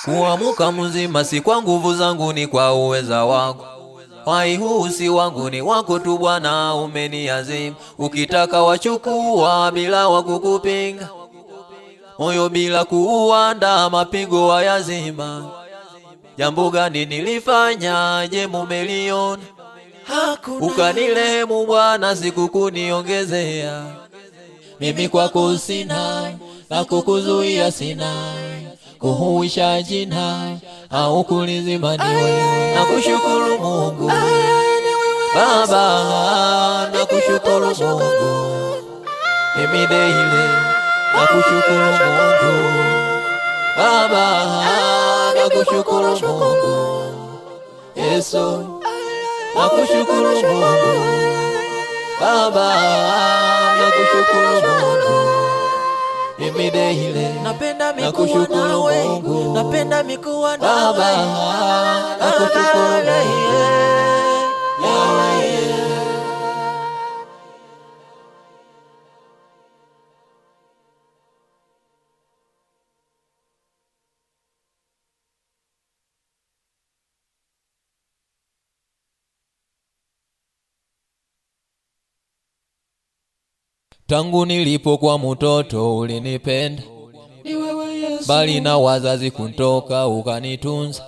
Kuamuka mzima si kwa nguvu zangu, ni kwa uweza wako. Wai huu si wangu, ni wako tu Bwana, umeniazimu. Ukitaka wachukua bila wakukupinga, moyo bila kuuanda mapigo wayazima. Jambo gani nilifanya, je mumeliona? Ukanilehemu Bwana, sikukuniongezea. Mimi kwako sina la kukuzuia, sina kuhuisha jina au kulizima, ni wewe. Nakushukuru Mungu Baba, nakushukuru Mungu mimi daily. Nakushukuru Mungu Baba, nakushukuru Mungu Yesu. Nakushukuru Mungu Baba, nakushukuru Mungu mimi daily. Napenda mikuwa nawe, napenda mikuwa nawe Baba, nakushukuru Mungu. Tangu nilipokuwa mtoto ulinipenda, ni wewe Yesu. bali na wazazi kuntoka ukanitunza.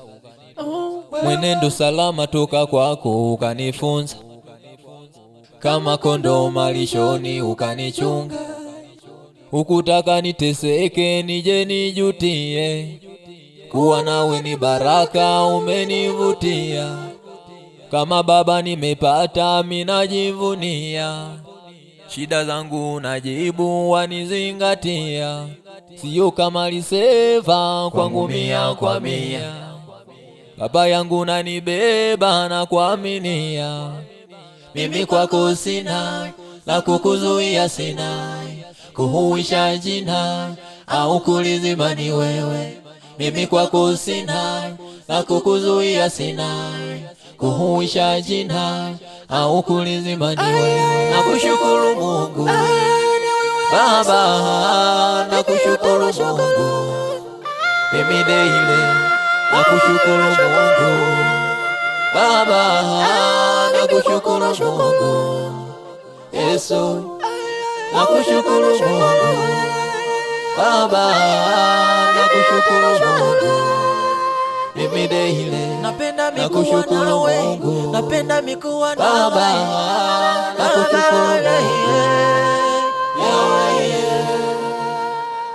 Mwenendo salama toka kwako ukanifunza, kama kondoo malishoni ukanichunga. Ukutaka niteseke nije nijutie, kuwa nawe ni baraka umenivutia. Kama baba nimepata minajivunia, shida zangu najibu wanizingatia. Sio kama liseva kwangu mia kwa mia, baba yangu nanibeba na kuaminia. Mimi kwako sina la kukuzuia, sina kuhuisha jina au kulizima, ni wewe. Mimi kwako sina la kukuzuia, sina kuhuisha jina au kulizima, ni wewe. Nakushukuru Mungu Baba, nakushukuru Mungu mimi daily. Nakushukuru Mungu Baba, nakushukuru Mungu Yesu. Nakushukuru Mungu Baba, nakushukuru Mungu mimi daily. Napenda mikuwa nawe, napenda mikuwa nawe Baba, nakushukuru Mungu.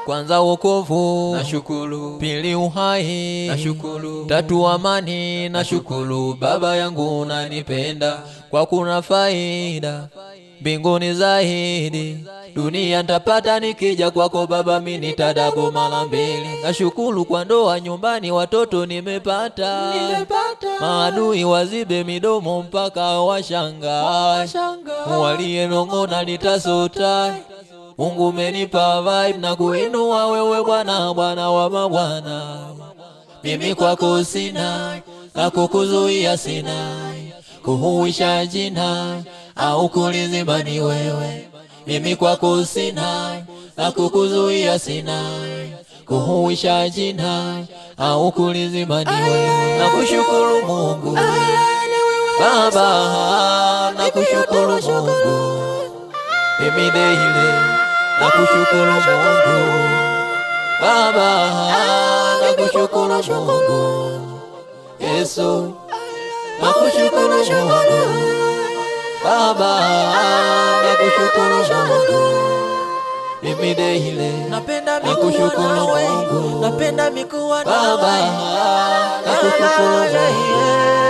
Kwanza wokovu nashukuru, pili uhai nashukuru, tatu amani nashukuru. Baba yangu unanipenda kwa kuna faida mbinguni zaidi, dunia ntapata nikija kwako Baba, mimi nitadago mara mbili. Nashukuru kwa ndoa nyumbani, watoto nimepata, maadui wazibe midomo mpaka washanga, walienong'ona litasota. Mungu umenipa vibe na kuinua wewe Bwana, Bwana wa mabwana. Mimi kwako sina la kukuzuia, sina kuhuisha jina au kulizima, ni wewe. Mimi kwako sina la kukuzuia, sina kuhuisha jina au kulizima, ni wewe. Nakushukuru Mungu Baba, nakushukuru Mungu mimi daily. Nakushukuru Mungu Baba, nakushukuru Mungu Yesu. Nakushukuru Mungu Baba, nakushukuru Mungu mimi daily. Napenda mikuwa nawe, napenda mikuwa nawe Baba, nakushukuru Mungu.